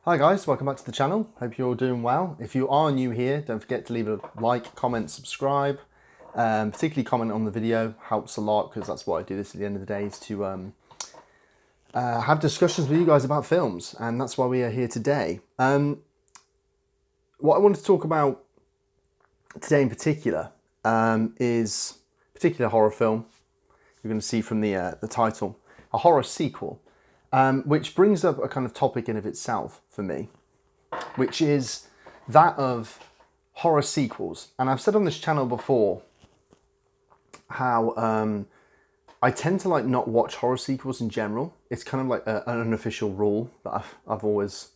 Hi guys, welcome back to the channel. Hope you're all doing well. If you are new here, don't forget to leave a like, comment, subscribe. Particularly comment on the video, helps a lot because that's what I do this at the end of the day, is to have discussions with you guys about films, and that's why we are here today. What I wanted to talk about today in particular is a particular horror film. You're going to see from the title, a horror sequel, which brings up a kind of topic in of itself for me, which is that of horror sequels. And I've said on this channel before how I tend to not watch horror sequels in general. It's kind of like an unofficial rule that I've always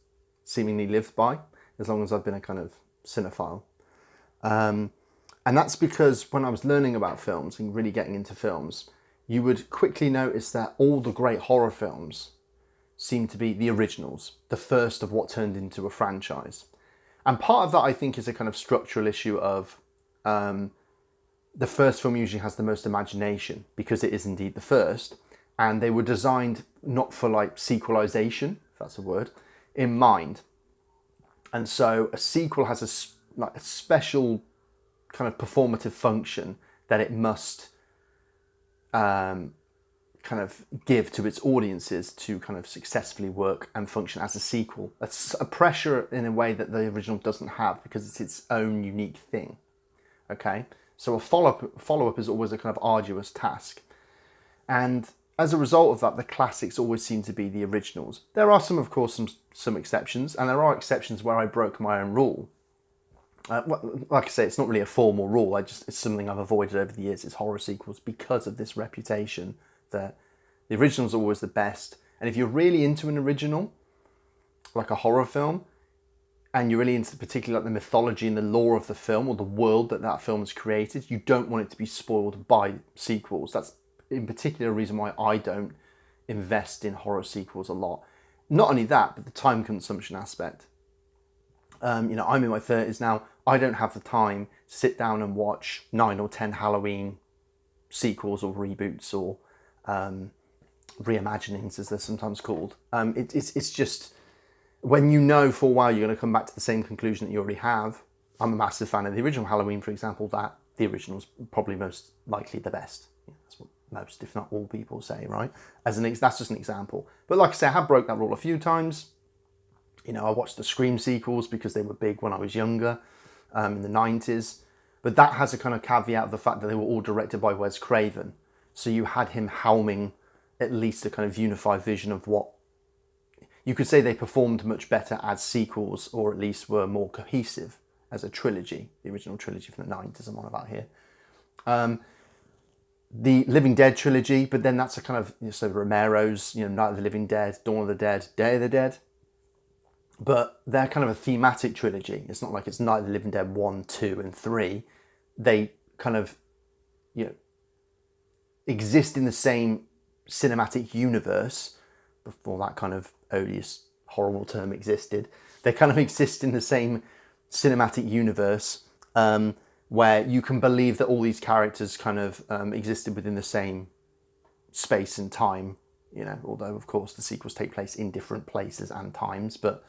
seemingly lived by, as long as I've been a kind of cinephile. And that's because when I was learning about films and really getting into films, you would quickly notice that all the great horror films seem to be the originals, the first of what turned into a franchise. And part of that, I think, is a kind of structural issue of the first film usually has the most imagination because it is indeed the first. And they were designed not for sequelization, if that's a word, in mind. And so a sequel has a special kind of performative function that it must kind of give to its audiences to kind of successfully work and function as a sequel. That's a pressure in a way that the original doesn't have because it's its own unique thing. Okay, so a follow-up is always a kind of arduous task. And as a result of that, the classics always seem to be the originals. There are some, of course, some exceptions, and there are exceptions where I broke my own rule. Like I say, it's not really a formal rule. It's something I've avoided over the years. It's horror sequels because of this reputation that the original's always the best. And if you're really into an original, like a horror film, and you're really into particularly the mythology and the lore of the film or the world that film has created, you don't want it to be spoiled by sequels. That's in particular a reason why I don't invest in horror sequels a lot. Not only that, but the time consumption aspect. I'm in my 30s now. I don't have the time to sit down and watch 9 or 10 Halloween sequels or reboots or reimaginings, as they're sometimes called. It's just, when you know for a while you're going to come back to the same conclusion that you already have. I'm a massive fan of the original Halloween, for example, that the original's probably most likely the best. That's what most, if not all, people say, right? That's just an example. But like I say, I have broke that rule a few times. I watched the Scream sequels because they were big when I was younger, in the 90s. But that has a kind of caveat of the fact that they were all directed by Wes Craven. So you had him helming at least a kind of unified vision of what... You could say they performed much better as sequels, or at least were more cohesive as a trilogy. The original trilogy from the 90s I'm on about here. The Living Dead trilogy, but then that's a kind of... So Romero's, Night of the Living Dead, Dawn of the Dead, Day of the Dead. But they're kind of a thematic trilogy. It's not like it's Night of the Living Dead 1, 2, and 3. They kind of, exist in the same cinematic universe before that kind of odious, horrible term existed. They kind of exist in the same cinematic universe where you can believe that all these characters kind of existed within the same space and time, although, of course, the sequels take place in different places and times, but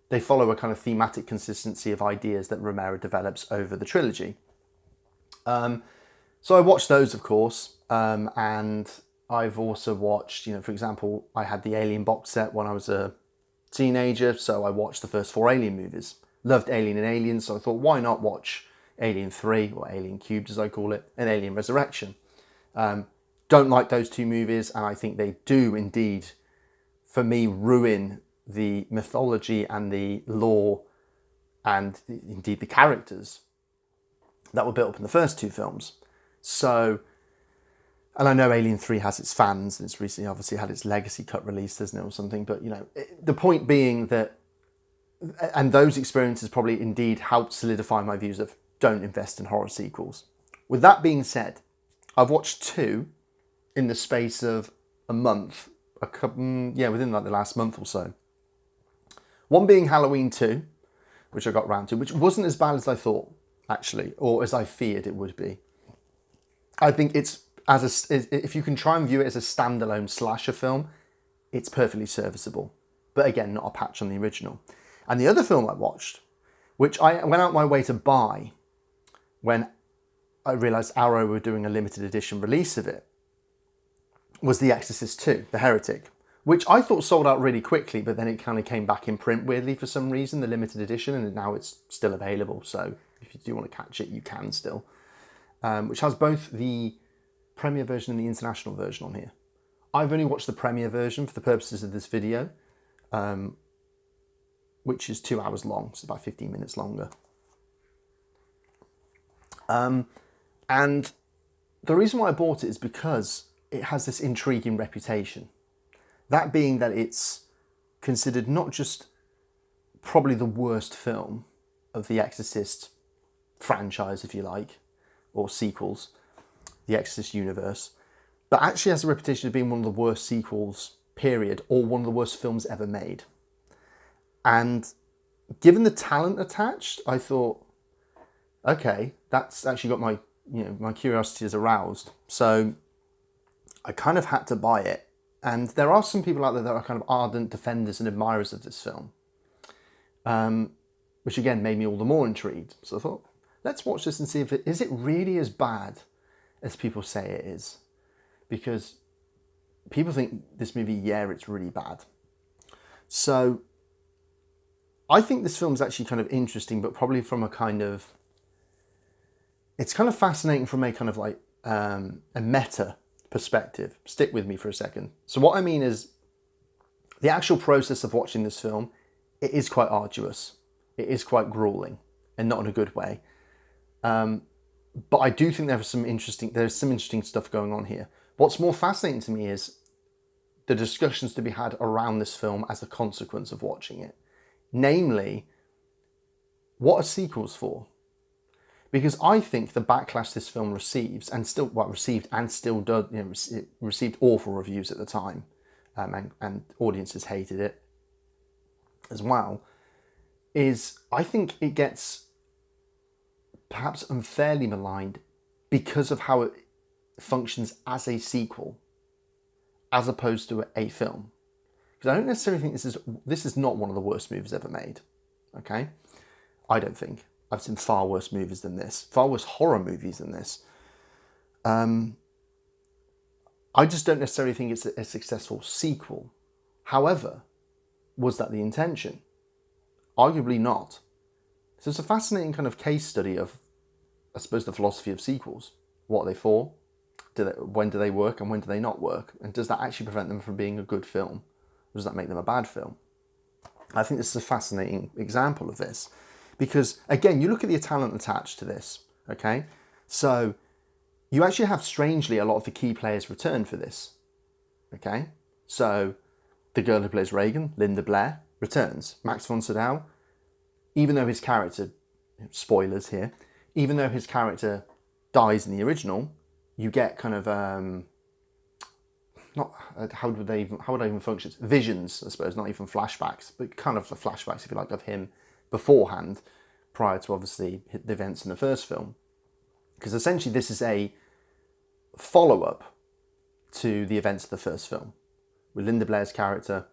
they follow a kind of thematic consistency of ideas that Romero develops over the trilogy. So I watched those, of course, and I've also watched, for example, I had the Alien box set when I was a teenager, so I watched the first 4 Alien movies. Loved Alien and Aliens, so I thought, why not watch Alien 3, or Alien Cubed as I call it, and Alien Resurrection. Don't like those 2 movies, and I think they do indeed, for me, ruin the mythology and the lore and indeed the characters that were built up in the first 2 films. So, and I know Alien 3 has its fans, and it's recently obviously had its legacy cut released, isn't it, or something, but the point being that, and those experiences probably indeed helped solidify my views of don't invest in horror sequels. With that being said, I've watched 2 in the space of a month, within the last month or so. One being Halloween 2, which I got round to, which wasn't as bad as I thought, actually, or as I feared it would be. I think it's, if you can try and view it as a standalone slasher film, it's perfectly serviceable. but again, not a patch on the original. And the other film I watched, which I went out my way to buy when I realised Arrow were doing a limited edition release of it, was The Exorcist 2, The Heretic, which I thought sold out really quickly, but then it kind of came back in print weirdly for some reason, the limited edition, and now it's still available. So if you do want to catch it, you can still. Which has both the premiere version and the international version on here. I've only watched the premiere version for the purposes of this video, which is 2 hours long, so about 15 minutes longer. And the reason why I bought it is because it has this intriguing reputation. That being that it's considered not just probably the worst film of the Exorcist franchise, if you like, or sequels, the Exorcist universe, but actually has a reputation of being one of the worst sequels, period, or one of the worst films ever made. And given the talent attached, I thought, okay, that's actually got my curiosity is aroused. So I kind of had to buy it. And there are some people out there that are kind of ardent defenders and admirers of this film, which again made me all the more intrigued. So I thought, let's watch this and see if is it really as bad as people say it is. Because people think this movie, yeah, it's really bad. So I think this film is actually kind of interesting, but probably from a kind of, it's kind of fascinating from a kind of like a meta perspective. Stick with me for a second. So what I mean is the actual process of watching this film, it is quite arduous. It is quite grueling, and not in a good way. But I do think there's some interesting stuff going on here. What's more fascinating to me is the discussions to be had around this film as a consequence of watching it. Namely, what are sequels for? Because I think the backlash this film receives, and still received and still does, it received awful reviews at the time, and audiences hated it as well, is I think it gets perhaps unfairly maligned because of how it functions as a sequel, as opposed to a film. Because I don't necessarily think this is not one of the worst movies ever made. Okay, I don't think. I've seen far worse movies than this, far worse horror movies than this. I just don't necessarily think it's a successful sequel. However, was that the intention? Arguably not. So it's a fascinating kind of case study of, I suppose, the philosophy of sequels. What are they for? When do they work and when do they not work? And does that actually prevent them from being a good film? Or does that make them a bad film? I think this is a fascinating example of this. Because, again, you look at the talent attached to this, okay? So you actually have, strangely, a lot of the key players return for this, okay? So the girl who plays Reagan, Linda Blair, returns. Max von Sydow, even though his character, spoilers here, even though his character dies in the original, you get kind of, how would I even function? Visions, I suppose, not even flashbacks, but kind of the flashbacks, if you like, of him beforehand, prior to obviously the events in the first film. Because essentially this is a follow-up to the events of the first film, with Linda Blair's character,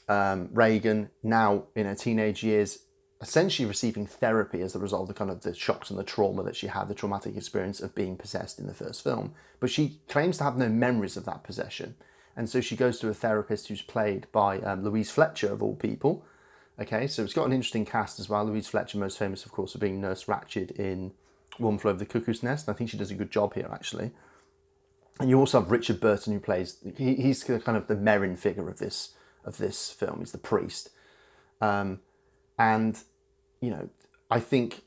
Reagan, now in her teenage years, essentially receiving therapy as a result of the kind of the shocks and the trauma that she had, the traumatic experience of being possessed in the first film. But she claims to have no memories of that possession. And so she goes to a therapist who's played by Louise Fletcher, of all people. Okay, so it's got an interesting cast as well. Louise Fletcher, most famous, of course, for being Nurse Ratched in One Flew Over the Cuckoo's Nest. And I think she does a good job here, actually. And you also have Richard Burton, who plays, he's kind of the Merrin figure of this film. He's the priest. And, you know, I think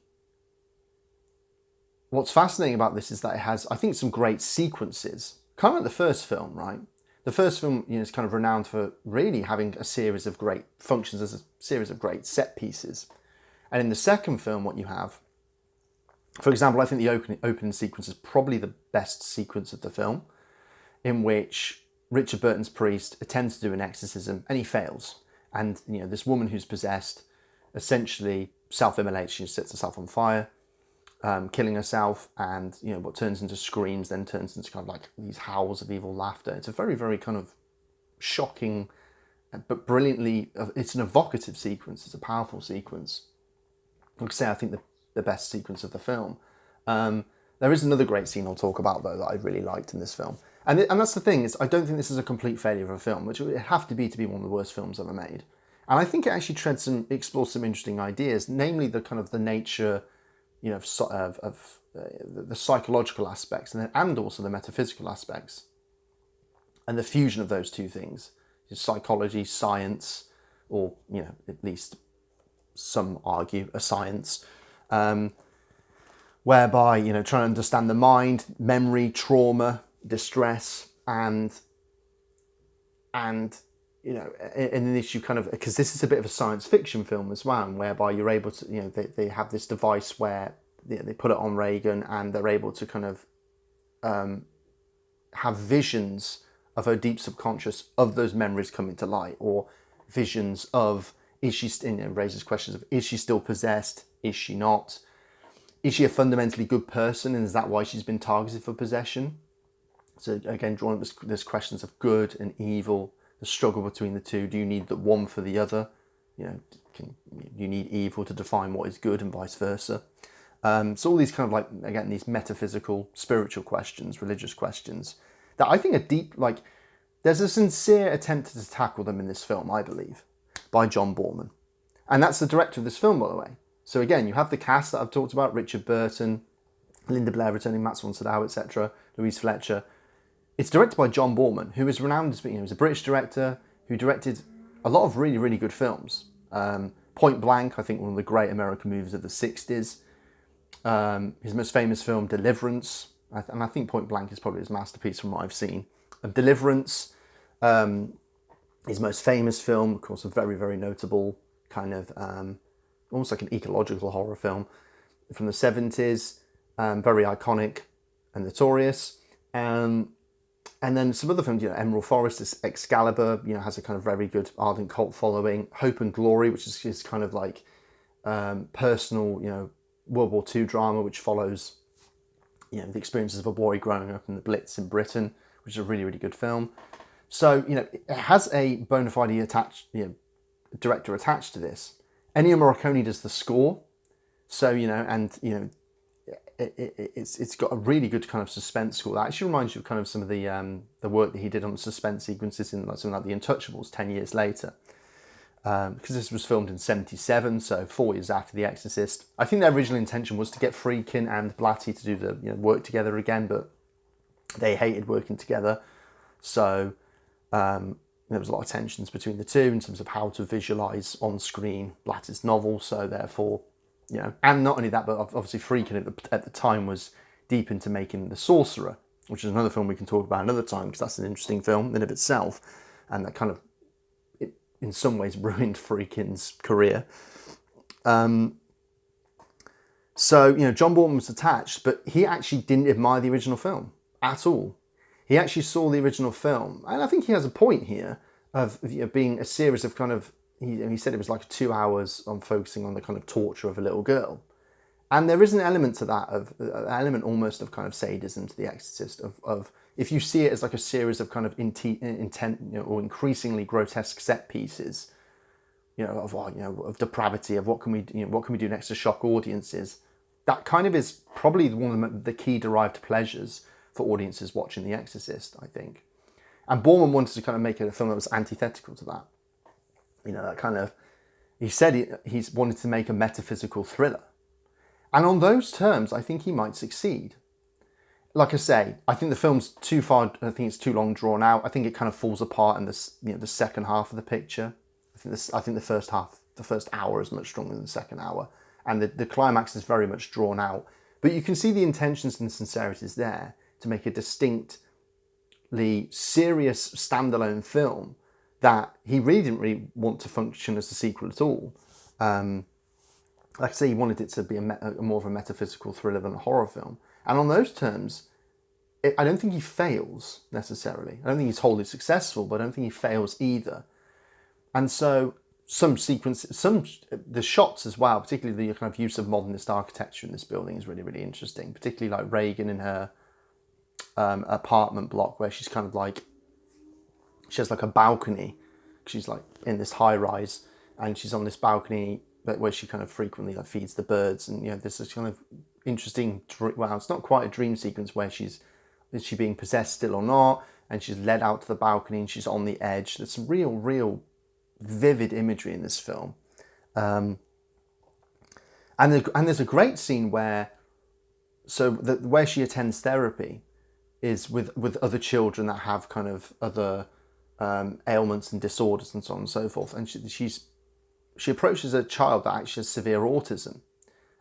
what's fascinating about this is that it has, I think, some great sequences. Kind of like the first film, right? The first film, you know, is kind of renowned for really having a series of great functions as a series of great set pieces. And in the second film, what you have, for example, I think the opening sequence is probably the best sequence of the film, in which Richard Burton's priest attempts to do an exorcism and he fails. And, you know, this woman who's possessed essentially self-immolates. She sets herself on fire, killing herself, and, you know, what turns into screams then turns into kind of like these howls of evil laughter. It's a very, very kind of shocking but brilliantly. It's an evocative sequence. It's a powerful sequence. Like I say, I think the best sequence of the film. There is another great scene I'll talk about though that I really liked in this film, and that's the thing is I don't think this is a complete failure of a film, which it would have to be one of the worst films ever made. And I think it actually explores some interesting ideas, namely the kind of the nature, of the psychological aspects and also the metaphysical aspects, and the fusion of those two things, psychology, science, or at least some argue a science, whereby trying to understand the mind, memory, trauma, distress, and in this you kind of, because this is a bit of a science fiction film as well, whereby you're able to they have this device where they put it on Reagan and they're able to kind of have visions of her deep subconscious of those memories coming to light, or visions of, is she raises questions of, is she still possessed, is she not, is she a fundamentally good person, and is that why she's been targeted for possession? So again, drawing up this questions of good and evil, the struggle between the two. Do you need the one for the other? You need evil to define what is good, and vice versa. So all these kind of, like, again, these metaphysical, spiritual questions, religious questions that I think are deep. Like, there's a sincere attempt to tackle them in this film, I believe, by John Boorman, and that's the director of this film, by the way. So again, you have the cast that I've talked about: Richard Burton, Linda Blair returning, Max von Sydow, etc., Louise Fletcher. It's directed by John Boorman, who is renowned as being, he's a British director who directed a lot of really, really good films. Point Blank, I think one of the great American movies of the 60s. His most famous film, Deliverance, and I think Point Blank is probably his masterpiece from what I've seen. Deliverance, his most famous film, of course, a very, very notable kind of, almost like an ecological horror film from the 70s, very iconic and notorious. And then some other films, Emerald Forest, Excalibur, has a kind of very good ardent cult following. Hope and Glory, which is kind of like personal, World War II drama, which follows, the experiences of a boy growing up in the Blitz in Britain, which is a really, really good film. So, it has a bona fide director attached to this. Ennio Morricone does the score. So, it's got a really good kind of suspense score. That actually reminds you of kind of some of the work that he did on the suspense sequences in something like The Untouchables 10 years later. Because this was filmed in 1977, so 4 years after The Exorcist. I think their original intention was to get Friedkin and Blatty to do the work together again, but they hated working together. So there was a lot of tensions between the two in terms of how to visualise on screen Blatty's novel. So therefore, and not only that, but obviously Friedkin at the time was deep into making The Sorcerer, which is another film we can talk about another time, because that's an interesting film in and of itself, and that kind of, in some ways, ruined Friedkin's career. So, John Boorman was attached, but he actually didn't admire the original film at all. He actually saw the original film, and I think he has a point here of being a series of kind of, he said it was like 2 hours on focusing on the kind of torture of a little girl. And there is an element to that, of an element almost of kind of sadism to The Exorcist, of if you see it as like a series of kind of intent, or increasingly grotesque set pieces, of depravity, of what can we do next to shock audiences. That kind of is probably one of the key derived pleasures for audiences watching The Exorcist, I think. And Boorman wanted to kind of make it a film that was antithetical to that. That kind of, he said he's wanted to make a metaphysical thriller. And on those terms, I think he might succeed. Like I say, I think the film's too far, I think it's too long drawn out. I think it kind of falls apart in the second half of the picture. I think the first hour is much stronger than the second hour. And the climax is very much drawn out. But you can see the intentions and sincerity there to make a distinctly serious standalone film that he really didn't really want to function as a sequel at all. Like I say, he wanted it to be more of a metaphysical thriller than a horror film. And on those terms, I don't think he fails necessarily. I don't think he's wholly successful, but I don't think he fails either. And so the shots as well, particularly the kind of use of modernist architecture in this building, is really, really interesting. Particularly like Reagan in her apartment block, where she's kind of like, she has like a balcony She's like in this high rise, and she's on this balcony where she kind of frequently like feeds the birds, and there's this kind of interesting. Well, it's not quite a dream sequence where is she being possessed still or not, and she's led out to the balcony and she's on the edge. There's some real vivid imagery in this film, and there's a great scene where where she attends therapy is with other children that have kind of other ailments and disorders and so on and so forth. And she approaches a child that actually has severe autism,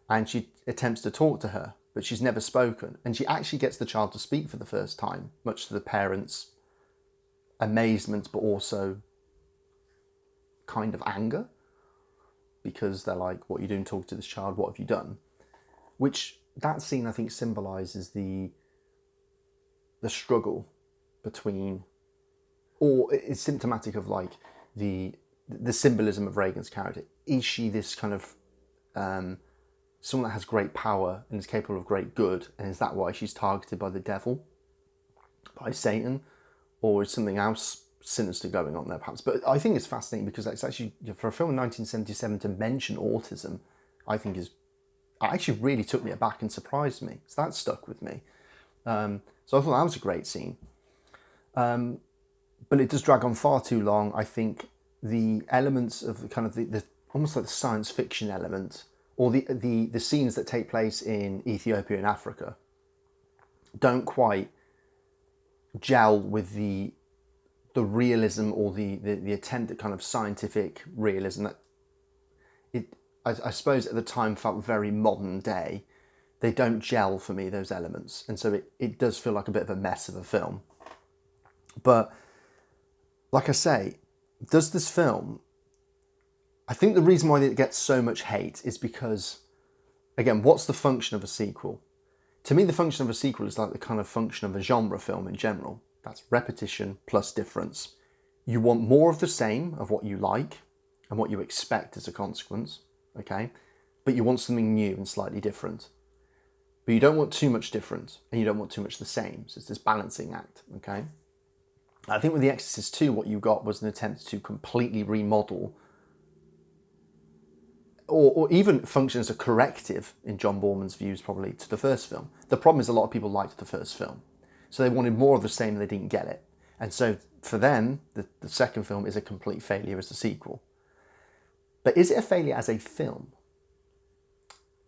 and she attempts to talk to her, but she's never spoken. And she actually gets the child to speak for the first time, much to the parents' amazement, but also kind of anger, because they're like, what are you doing talking to this child? What have you done? Which, that scene, I think, symbolises the struggle between, or it's symptomatic of like the symbolism of Regan's character. Is she this kind of someone that has great power and is capable of great good, and is that why she's targeted by the devil, by Satan, or is something else sinister going on there perhaps? But I think it's fascinating because it's actually, for a film in 1977 to mention autism, I think actually really took me aback and surprised me. So that stuck with me. So I thought that was a great scene. But it does drag on far too long. I think the elements of kind of the almost like the science fiction element, or the scenes that take place in Ethiopia and Africa, don't quite gel with the realism or the attempt at kind of scientific realism that I suppose at the time felt very modern day. They don't gel for me, those elements. And so it does feel like a bit of a mess of a film. But like I say, does this film, I think the reason why it gets so much hate is because, again, what's the function of a sequel? To me, the function of a sequel is like the kind of function of a genre film in general. That's repetition plus difference. You want more of the same of what you like and what you expect as a consequence, okay? But you want something new and slightly different. But you don't want too much different, and you don't want too much the same. So it's this balancing act, okay? I think with The Exorcist 2, what you got was an attempt to completely remodel, or even function as a corrective, in John Boorman's views probably, to the first film. The problem is a lot of people liked the first film. So they wanted more of the same and they didn't get it. And so for them, the second film is a complete failure as a sequel. But is it a failure as a film?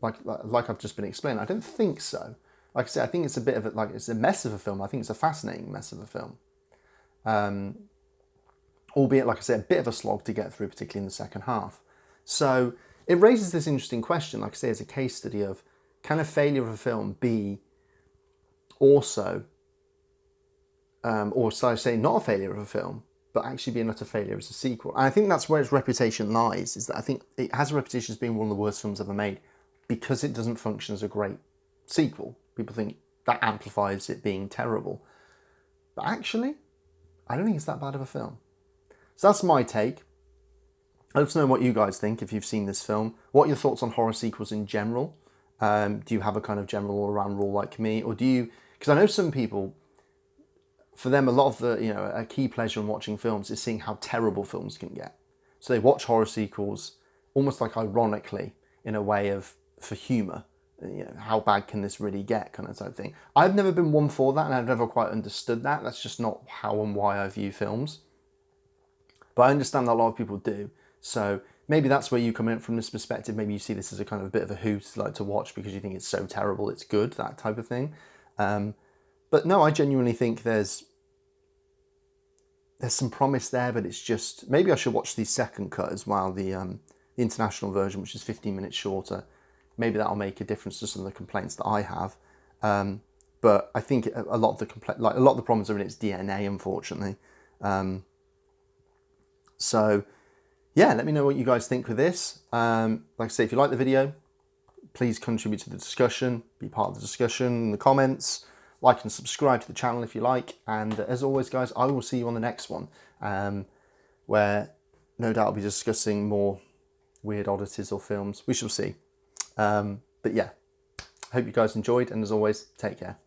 Like I've just been explaining, I don't think so. Like I said, I think it's a bit of it's a mess of a film. I think it's a fascinating mess of a film. Albeit, like I said, a bit of a slog to get through, particularly in the second half. So it raises this interesting question, like I say, as a case study of, can a failure of a film be also, or so I say, not a failure of a film, but actually be an utter failure as a sequel? And I think that's where its reputation lies, is that I think it has a reputation as being one of the worst films ever made because it doesn't function as a great sequel. People think that amplifies it being terrible. But actually, I don't think it's that bad of a film. So that's my take. I'd love to know what you guys think if you've seen this film. What are your thoughts on horror sequels in general? Do you have a kind of general all-around rule like me? Or do you... Because I know some people, for them, a lot of the, a key pleasure in watching films is seeing how terrible films can get. So they watch horror sequels almost like ironically, in a way of, for humour. How bad can this really get, kind of type thing. I've never been one for that, and I've never quite understood that. That's just not how and why I view films. But I understand that a lot of people do. So maybe that's where you come in from this perspective. Maybe you see this as a kind of a bit of a hoot to watch because you think it's so terrible, it's good, that type of thing. But no, I genuinely think there's some promise there, but it's just, maybe I should watch the second cut as well, the international version, which is 15 minutes shorter. Maybe that'll make a difference to some of the complaints that I have. But I think a lot of the problems are in its DNA, unfortunately. So yeah, let me know what you guys think with this. Like I say, if you like the video, please contribute to the discussion, be part of the discussion in the comments, like and subscribe to the channel if you like. And as always, guys, I will see you on the next one, where no doubt I'll be discussing more weird oddities or films. We shall see. But yeah, hope you guys enjoyed, and as always, take care.